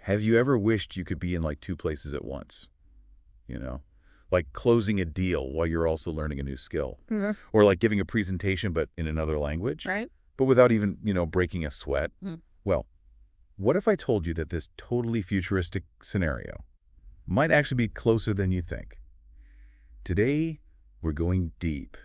Have you ever wished you could be in like two places at once? You know, like closing a deal while you're also learning a new skill, Hmm. or like giving a presentation but in another language, Right? but without even, breaking a sweat? Mm. Well, what if I told you that this totally futuristic scenario might actually be closer than you think? Today, we're going deep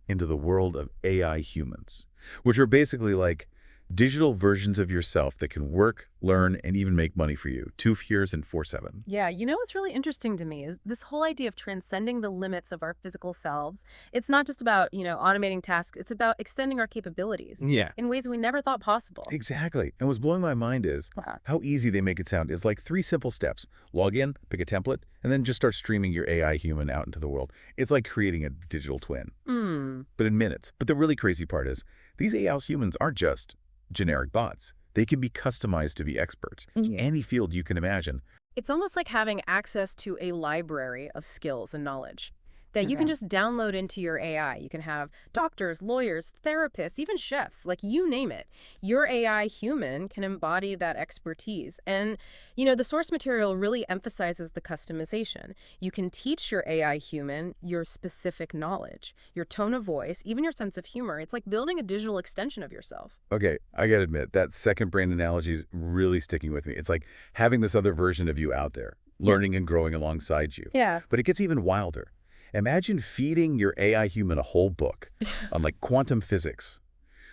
into the world of AI humans, which are basically like digital versions of yourself that can work, learn, and even make money for you 2 years and 4/7. Yeah, what's really interesting to me is this whole idea of transcending the limits of our physical selves. It's not just about, automating tasks, it's about extending our capabilities Yeah, in ways we never thought possible. exactly. And what's blowing my mind is Wow. how easy they make it sound. It's like three simple steps. Log in, pick a template, and then just start streaming your AI human out into the world. It's like creating a digital twin, Hmm. but in minutes. But the really crazy part is these AI humans aren't just generic bots. They can be customized to be experts. Yeah. Any field you can imagine. It's almost like having access to a library of skills and knowledge that you can Mhm. just download into your AI. You can have doctors, lawyers, therapists, even chefs, like you name it. Your AI human can embody that expertise. And, the source material really emphasizes the customization. You can teach your AI human your specific knowledge, your tone of voice, even your sense of humor. It's like building a digital extension of yourself. Okay, I gotta admit, that second brain analogy is really sticking with me. It's like having this other version of you out there, learning and growing alongside you. Yeah. But it gets even wilder. Imagine feeding your AI human a whole book on like quantum physics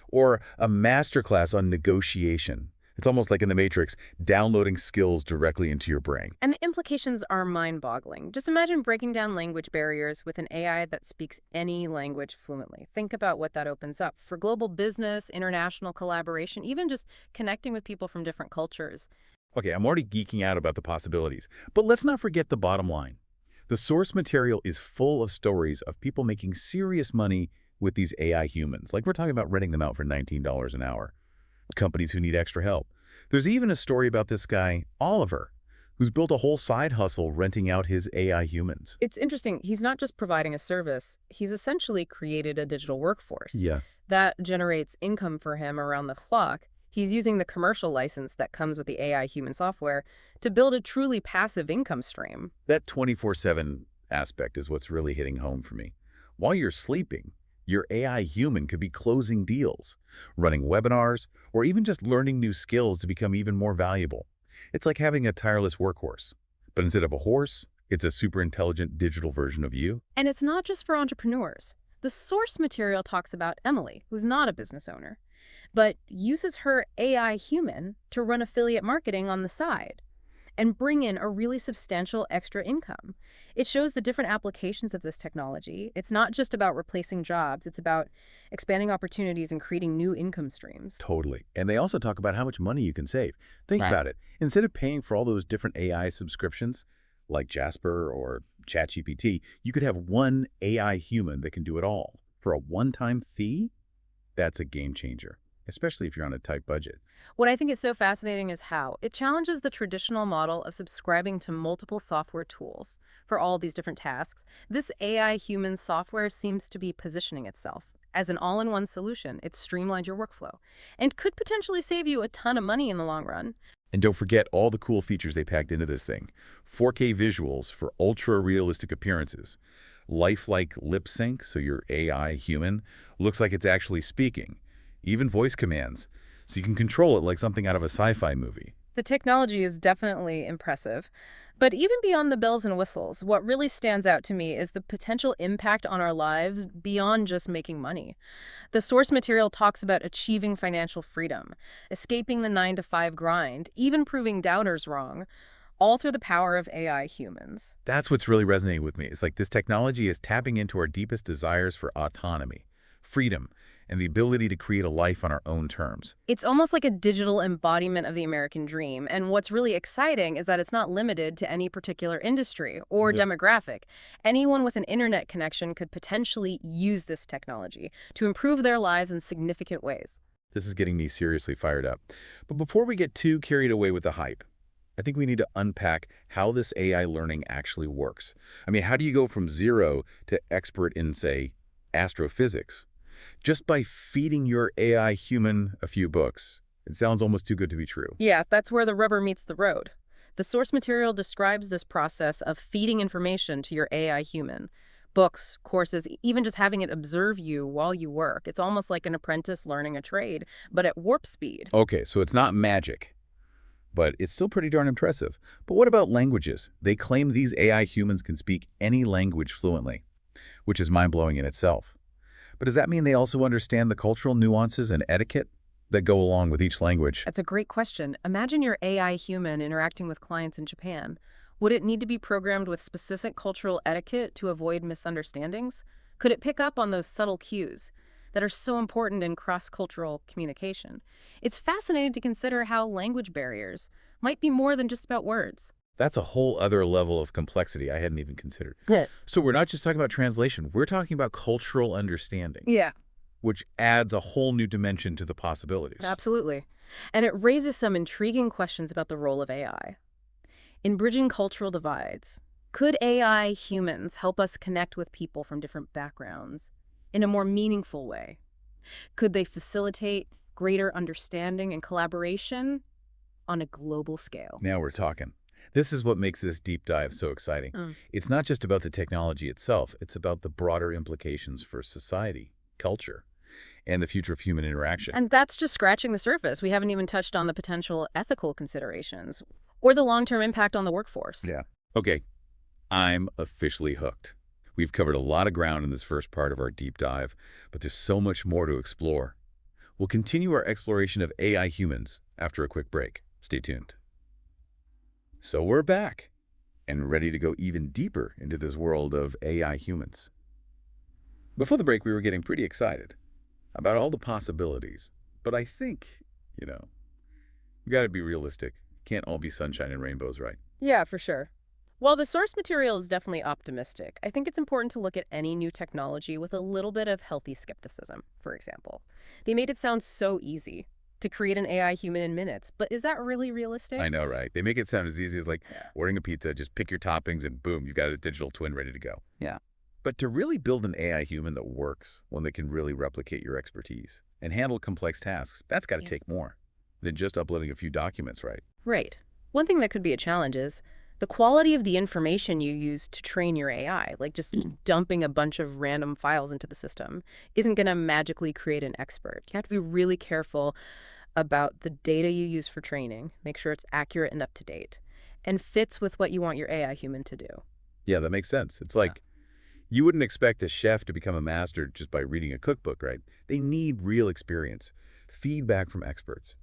or a masterclass on negotiation. It's almost like in the Matrix, downloading skills directly into your brain. And the implications are mind-boggling. Just imagine breaking down language barriers with an AI that speaks any language fluently. Think about what that opens up for global business, international collaboration, even just connecting with people from different cultures. Okay, I'm already geeking out about the possibilities, but let's not forget the bottom line. The source material is full of stories of people making serious money with these AI humans. Like we're talking about renting them out for $19 an hour. Companies who need extra help. There's even a story about this guy, Oliver, who's built a whole side hustle renting out his AI humans. It's interesting. He's not just providing a service, he's essentially created a digital workforce Yeah, that generates income for him around the clock. He's using the commercial license that comes with the AI human software to build a truly passive income stream. that 24/7 aspect is what's really hitting home for me. While you're sleeping, your AI human could be closing deals, running webinars, or even just learning new skills to become even more valuable. It's like having a tireless workhorse. But instead of a horse, it's a super intelligent digital version of you. And it's not just for entrepreneurs. The source material talks about Emily, who's not a business owner, but uses her AI human to run affiliate marketing on the side and bring in a really substantial extra income. It shows the different applications of this technology. It's not just about replacing jobs, it's about expanding opportunities and creating new income streams. Totally. And they also talk about how much money you can save. Think about it. Instead of paying for all those different AI subscriptions, like Jasper or ChatGPT, you could have one AI human that can do it all. For a one-time fee, that's a game changer, especially if you're on a tight budget. What I think is so fascinating is how it challenges the traditional model of subscribing to multiple software tools for all these different tasks. This AI human software seems to be positioning itself as an all-in-one solution. It streamlines your workflow and could potentially save you a ton of money in the long run. And don't forget all the cool features they packed into this thing. 4K visuals for ultra-realistic appearances. Lifelike lip sync, so your AI human looks like it's actually speaking. Even voice commands, so you can control it like something out of a sci-fi movie. The technology is definitely impressive. But even beyond the bells and whistles, what really stands out to me is the potential impact on our lives beyond just making money. The source material talks about achieving financial freedom, escaping the 9-to-5 grind, even proving doubters wrong, all through the power of AI humans. That's what's really resonating with me. It's like this technology is tapping into our deepest desires for autonomy, freedom, and the ability to create a life on our own terms. It's almost like a digital embodiment of the American dream. And what's really exciting is that it's not limited to any particular industry or Yeah. demographic. Anyone with an internet connection could potentially use this technology to improve their lives in significant ways. This is getting me seriously fired up. But before we get too carried away with the hype, I think we need to unpack how this AI learning actually works. I mean, how do you go from zero to expert in, say, astrophysics? Just by feeding your AI human a few books. It sounds almost too good to be true. Yeah, that's where the rubber meets the road. The source material describes this process of feeding information to your AI human. Books, courses, even just having it observe you while you work. It's almost like an apprentice learning a trade, but at warp speed. Okay, so it's not magic, but it's still pretty darn impressive. But what about languages? They claim these AI humans can speak any language fluently, which is mind-blowing in itself. But does that mean they also understand the cultural nuances and etiquette that go along with each language? That's a great question. Imagine your AI human interacting with clients in Japan. Would it need to be programmed with specific cultural etiquette to avoid misunderstandings? Could it pick up on those subtle cues that are so important in cross-cultural communication? It's fascinating to consider how language barriers might be more than just about words. That's a whole other level of complexity I hadn't even considered. Yeah. So we're not just talking about translation, we're talking about cultural understanding, Yeah, which adds a whole new dimension to the possibilities. absolutely. And it raises some intriguing questions about the role of AI. In bridging cultural divides, could AI humans help us connect with people from different backgrounds in a more meaningful way? Could they facilitate greater understanding and collaboration on a global scale? Now we're talking. This is what makes this deep dive so exciting. It's not just about the technology itself, it's about the broader implications for society, culture, and the future of human interaction. And that's just scratching the surface. We haven't even touched on the potential ethical considerations or the long-term impact on the workforce. Yeah. Okay, I'm officially hooked. We've covered a lot of ground in this first part of our deep dive, but there's so much more to explore. We'll continue our exploration of AI humans after a quick break. Stay tuned. So we're back and ready to go even deeper into this world of AI humans. Before the break, we were getting pretty excited about all the possibilities, but I think, we got to be realistic. Can't all be sunshine and rainbows, right? Yeah, for sure. While the source material is definitely optimistic, I think it's important to look at any new technology with a little bit of healthy skepticism, for example. They made it sound so easy to create an AI human in minutes, but is that really realistic? I know, right? They make it sound as easy as Yeah. ordering a pizza, just pick your toppings and boom, you've got a digital twin ready to go. Yeah. But to really build an AI human that works, one that can really replicate your expertise and handle complex tasks, that's got to Yeah. take more than just uploading a few documents, right? Right. One thing that could be a challenge is the quality of the information you use to train your AI, like just dumping a bunch of random files into the system, isn't going to magically create an expert. You have to be really careful about the data you use for training, make sure it's accurate and up to date, and fits with what you want your AI human to do. Yeah, that makes sense. It's like you wouldn't expect a chef to become a master just by reading a cookbook, right? They need real experience, feedback from experts,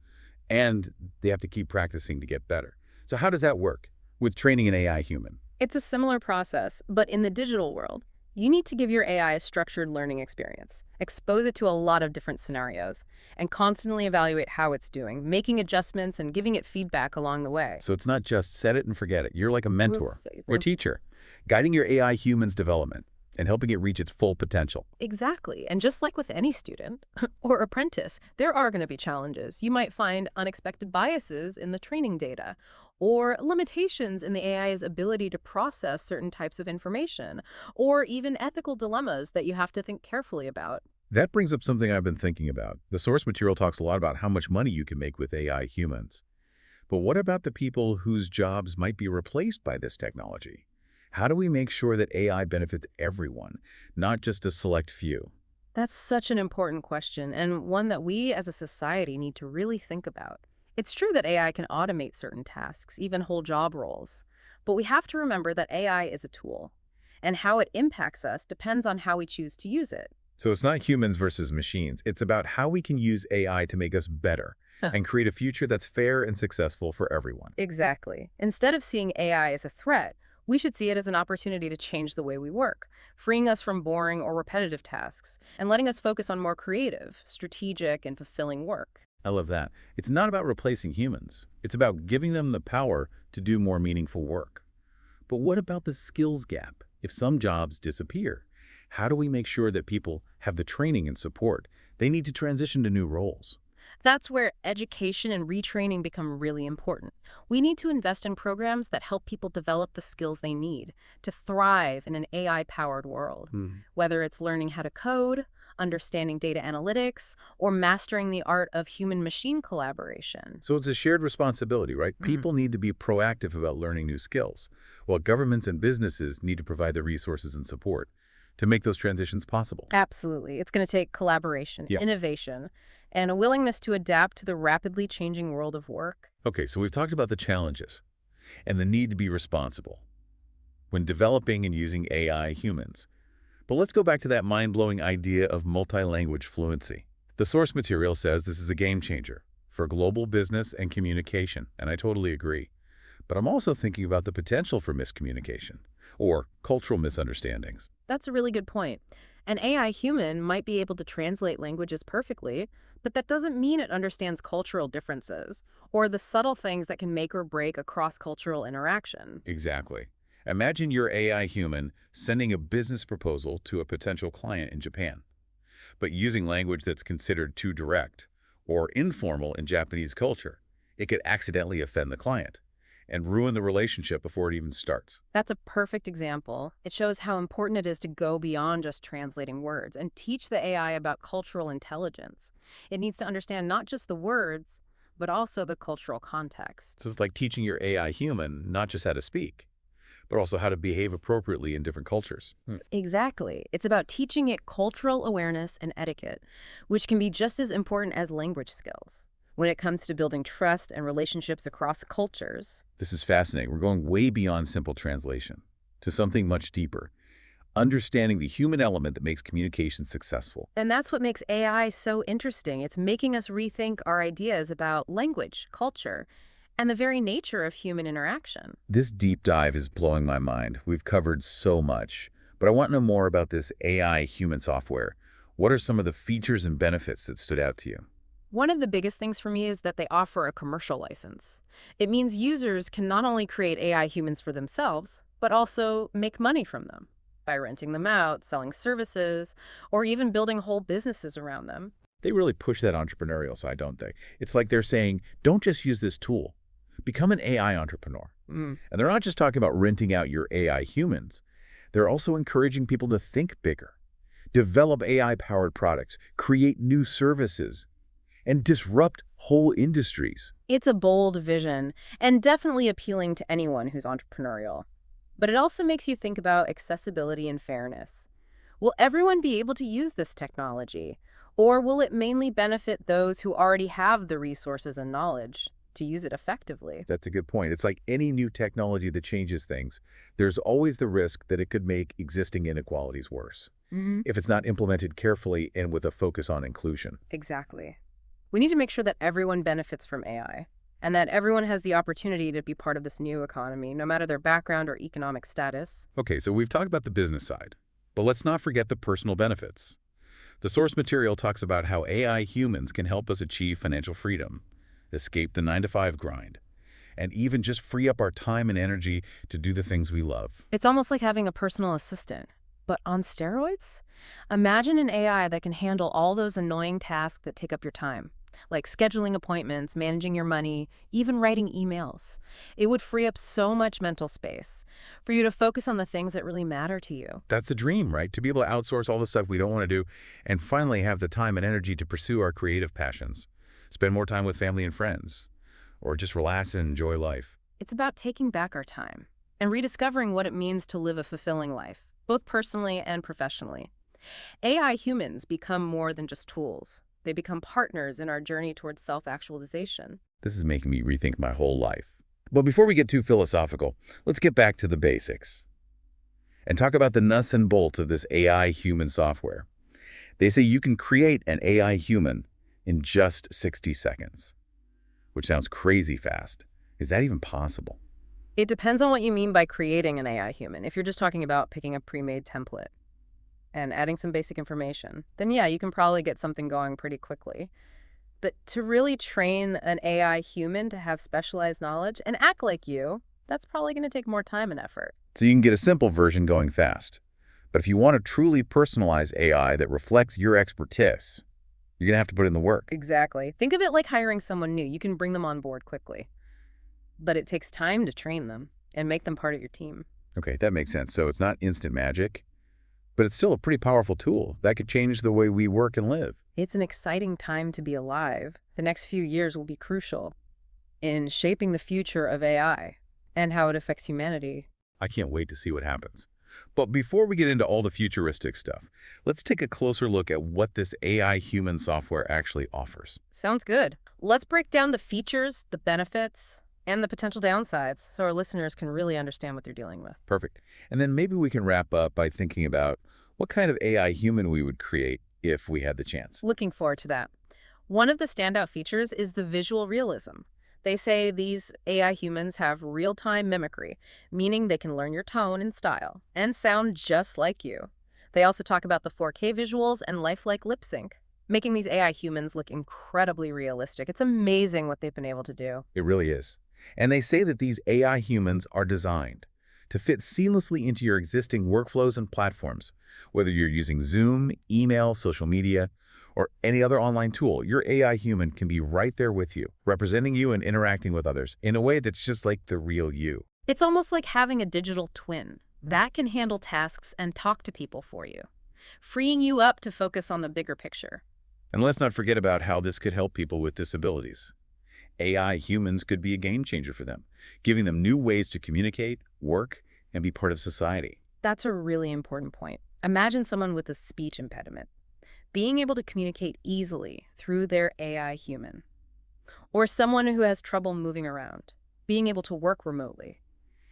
and they have to keep practicing to get better. So how does that work with training an AI human? It's a similar process, but in the digital world, you need to give your AI a structured learning experience, expose it to a lot of different scenarios, and constantly evaluate how it's doing, making adjustments and giving it feedback along the way. So it's not just set it and forget it. You're like a mentor say or that. teacher, guiding your AI human's development and helping it reach its full potential. Exactly. And just like with any student or apprentice, there are going to be challenges. You might find unexpected biases in the training data or limitations in the AI's ability to process certain types of information, or even ethical dilemmas that you have to think carefully about. That brings up something I've been thinking about. The source material talks a lot about how much money you can make with AI humans. But what about the people whose jobs might be replaced by this technology? How do we make sure that AI benefits everyone, not just a select few? That's such an important question, and one that we as a society need to really think about. It's true that AI can automate certain tasks, even whole job roles. But we have to remember that AI is a tool, and how it impacts us depends on how we choose to use it. So it's not humans versus machines. It's about how we can use AI to make us better and create a future that's fair and successful for everyone. Exactly. Instead of seeing AI as a threat, we should see it as an opportunity to change the way we work, freeing us from boring or repetitive tasks, and letting us focus on more creative, strategic, and fulfilling work. I love that. It's not about replacing humans. It's about giving them the power to do more meaningful work. But what about the skills gap? If some jobs disappear, how do we make sure that people have the training and support they need to transition to new roles? That's where education and retraining become really important. We need to invest in programs that help people develop the skills they need to thrive in an AI-powered world. Whether it's learning how to code, understanding data analytics, or mastering the art of human-machine collaboration. So it's a shared responsibility, right? Mhm. People need to be proactive about learning new skills, while governments and businesses need to provide the resources and support to make those transitions possible. Absolutely. It's going to take collaboration, Yeah. innovation, and a willingness to adapt to the rapidly changing world of work. Okay, so we've talked about the challenges and the need to be responsible when developing and using AI humans. But let's go back to that mind-blowing idea of multi-language fluency. The source material says this is a game changer for global business and communication, and I totally agree. But I'm also thinking about the potential for miscommunication or cultural misunderstandings. That's a really good point. An AI human might be able to translate languages perfectly, but that doesn't mean it understands cultural differences or the subtle things that can make or break a cross-cultural interaction. Exactly. Imagine your AI human sending a business proposal to a potential client in Japan, but using language that's considered too direct or informal in Japanese culture. It could accidentally offend the client and ruin the relationship before it even starts. That's a perfect example. It shows how important it is to go beyond just translating words and teach the AI about cultural intelligence. It needs to understand not just the words, but also the cultural context. So it's like teaching your AI human not just how to speak, but also how to behave appropriately in different cultures. Exactly. It's about teaching it cultural awareness and etiquette, which can be just as important as language skills when it comes to building trust and relationships across cultures. This is fascinating. We're going way beyond simple translation to something much deeper, understanding the human element that makes communication successful. And that's what makes AI so interesting. It's making us rethink our ideas about language, culture, and the very nature of human interaction. This deep dive is blowing my mind. We've covered so much, but I want to know more about this AI human software. What are some of the features and benefits that stood out to you? One of the biggest things for me is that they offer a commercial license. It means users can not only create AI humans for themselves, but also make money from them by renting them out, selling services, or even building whole businesses around them. They really push that entrepreneurial side, don't they? It's like they're saying, don't just use this tool. Become an AI entrepreneur. Mm. And they're not just talking about renting out your AI humans. They're also encouraging people to think bigger, develop AI-powered products, create new services, and disrupt whole industries. It's a bold vision and definitely appealing to anyone who's entrepreneurial. But it also makes you think about accessibility and fairness. Will everyone be able to use this technology? Or will it mainly benefit those who already have the resources and knowledge to use it effectively? That's a good point. It's like any new technology that changes things. There's always the risk that it could make existing inequalities worse if it's not implemented carefully and with a focus on inclusion. Exactly. We need to make sure that everyone benefits from AI and that everyone has the opportunity to be part of this new economy, no matter their background or economic status. Okay, so we've talked about the business side, but let's not forget the personal benefits. The source material talks about how AI humans can help us achieve financial freedom, escape the 9-to-5 grind, and even just free up our time and energy to do the things we love. It's almost like having a personal assistant, but on steroids? Imagine an AI that can handle all those annoying tasks that take up your time, like scheduling appointments, managing your money, even writing emails. It would free up so much mental space for you to focus on the things that really matter to you. That's the dream, right? To be able to outsource all the stuff we don't want to do and finally have the time and energy to pursue our creative passions, spend more time with family and friends, or just relax and enjoy life. It's about taking back our time and rediscovering what it means to live a fulfilling life, both personally and professionally. AI humans become more than just tools. They become partners in our journey towards self-actualization. This is making me rethink my whole life. But before we get too philosophical, let's get back to the basics and talk about the nuts and bolts of this AI human software. They say you can create an AI human in just 60 seconds, which sounds crazy fast. Is that even possible? It depends on what you mean by creating an AI human. If you're just talking about picking a pre-made template and adding some basic information, then yeah, you can probably get something going pretty quickly. But to really train an AI human to have specialized knowledge and act like you, that's probably going to take more time and effort. So you can get a simple version going fast. But if you want to truly personalize AI that reflects your expertise, you're going to have to put in the work. Exactly. Think of it like hiring someone new. You can bring them on board quickly, but it takes time to train them and make them part of your team. Okay, that makes sense. So it's not instant magic, But it's still a pretty powerful tool that could change the way we work and live. It's an exciting time to be alive. The next few years will be crucial in shaping the future of AI and how it affects humanity. I can't wait to see what happens. But before we get into all the futuristic stuff, let's take a closer look at what this AI human software actually offers. Sounds good. Let's break down the features, the benefits, and the potential downsides so our listeners can really understand what they're dealing with. Perfect. And then maybe we can wrap up by thinking about what kind of AI human we would create if we had the chance. Looking forward to that. One of the standout features is the visual realism. They say these AI humans have real-time mimicry, meaning they can learn your tone and style and sound just like you. They also talk about the 4K visuals and lifelike lip sync, making these AI humans look incredibly realistic. It's amazing what they've been able to do. It really is. And they say that these AI humans are designed to fit seamlessly into your existing workflows and platforms. Whether you're using Zoom, email, social media, or any other online tool, your AI human can be right there with you, representing you and interacting with others in a way that's just like the real you. It's almost like having a digital twin that can handle tasks and talk to people for you, freeing you up to focus on the bigger picture. And let's not forget about how this could help people with disabilities. AI humans could be a game changer for them, giving them new ways to communicate, work, and be part of society. That's a really important point. Imagine someone with a speech impediment being able to communicate easily through their AI human, or someone who has trouble moving around, being able to work remotely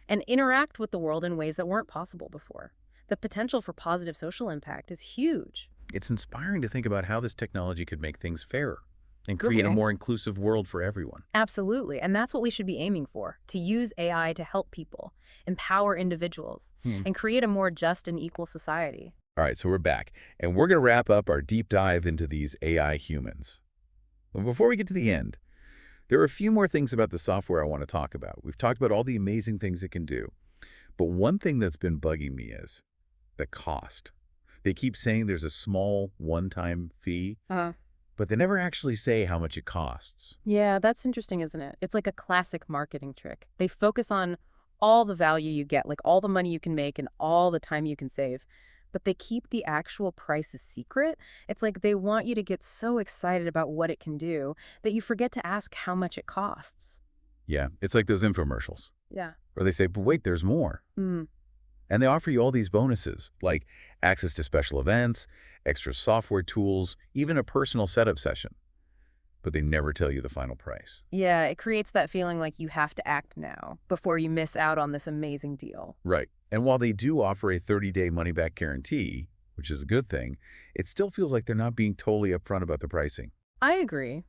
and interact with the world in ways that weren't possible before. The potential for positive social impact is huge. It's inspiring to think about how this technology could make things fairer and create a Okay. more inclusive world for everyone. Absolutely. And that's what we should be aiming for, to use AI to help people, empower individuals, and create a more just and equal society. All right, so we're back, and we're going to wrap up our deep dive into these AI humans. But before we get to the end, there are a few more things about the software I want to talk about. We've talked about all the amazing things it can do, but one thing that's been bugging me is the cost. They keep saying there's a small one-time fee, but they never actually say how much it costs. Yeah, that's interesting, isn't it? It's like a classic marketing trick. They focus on all the value you get, like all the money you can make and all the time you can save, but they keep the actual prices secret. It's like they want you to get so excited about what it can do that you forget to ask how much it costs. Yeah, it's like those infomercials, Yeah. where they say, but wait, there's more. Mm. And they offer you all these bonuses, like access to special events, extra software tools, even a personal setup session. But they never tell you the final price. Yeah, it creates that feeling like you have to act now before you miss out on this amazing deal. Right. And while they do offer a 30-day money-back guarantee, which is a good thing, it still feels like they're not being totally upfront about the pricing. I agree,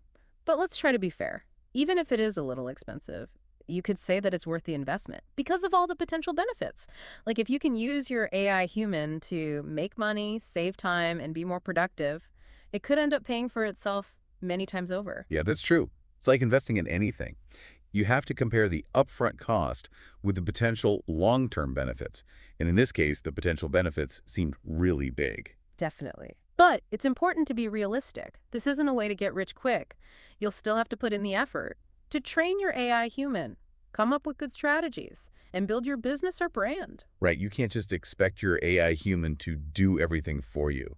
but let's try to be fair. Even if it is a little expensive, you could say that it's worth the investment because of all the potential benefits. Like if you can use your AI human to make money, save time, and be more productive, it could end up paying for itself many times over. Yeah, that's true. It's like investing in anything. You have to compare the upfront cost with the potential long-term benefits. And in this case, the potential benefits seemed really big. Definitely. But it's important to be realistic. This isn't a way to get rich quick. You'll still have to put in the effort to train your AI human, come up with good strategies, and build your business or brand. Right, you can't just expect your AI human to do everything for you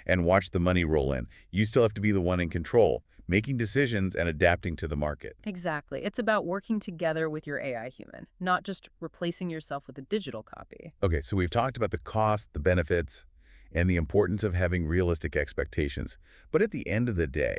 and watch the money roll in. You still have to be the one in control, making decisions and adapting to the market. Exactly. It's about working together with your AI human, not just replacing yourself with a digital copy. Okay, so we've talked about the cost, the benefits, and the importance of having realistic expectations. But at the end of the day,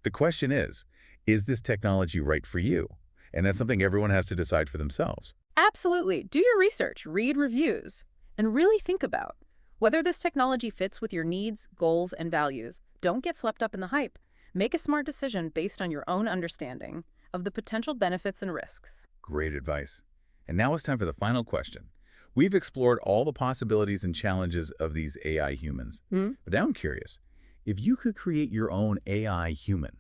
the question is this technology right for you? And that's something everyone has to decide for themselves. Absolutely. Do your research, read reviews, and really think about whether this technology fits with your needs, goals, and values. Don't get swept up in the hype. Make a smart decision based on your own understanding of the potential benefits and risks. Great advice. And now it's time for the final question. We've explored all the possibilities and challenges of these AI humans. But now I'm curious, if you could create your own AI human,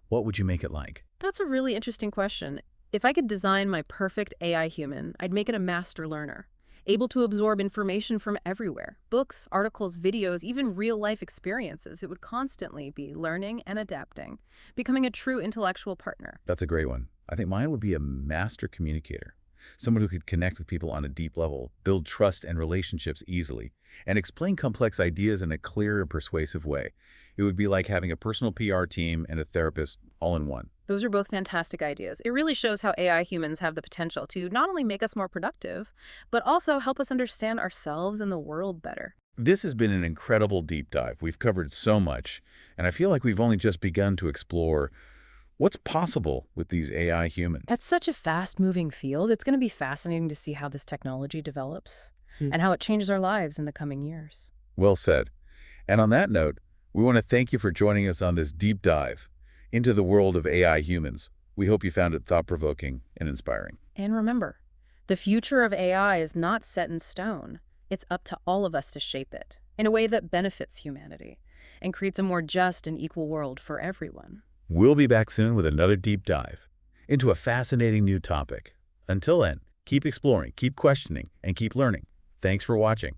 what would you make it like? That's a really interesting question. If I could design my perfect AI human, I'd make it a master learner, able to absorb information from everywhere. Books, articles, videos, even real-life experiences. It would constantly be learning and adapting, becoming a true intellectual partner. That's a great one. I think mine would be a master communicator, someone who could connect with people on a deep level, build trust and relationships easily, and explain complex ideas in a clear and persuasive way. It would be like having a personal PR team and a therapist all in one. Those are both fantastic ideas. It really shows how AI humans have the potential to not only make us more productive, but also help us understand ourselves and the world better. This has been an incredible deep dive. We've covered so much, and I feel like we've only just begun to explore what's possible with these AI humans. That's such a fast-moving field. It's going to be fascinating to see how this technology develops and how it changes our lives in the coming years. Well said. And on that note, we want to thank you for joining us on this deep dive into the world of AI humans. We hope you found it thought-provoking and inspiring. And remember, the future of AI is not set in stone. It's up to all of us to shape it in a way that benefits humanity and creates a more just and equal world for everyone. We'll be back soon with another deep dive into a fascinating new topic. Until then, keep exploring, keep questioning, and keep learning. Thanks for watching.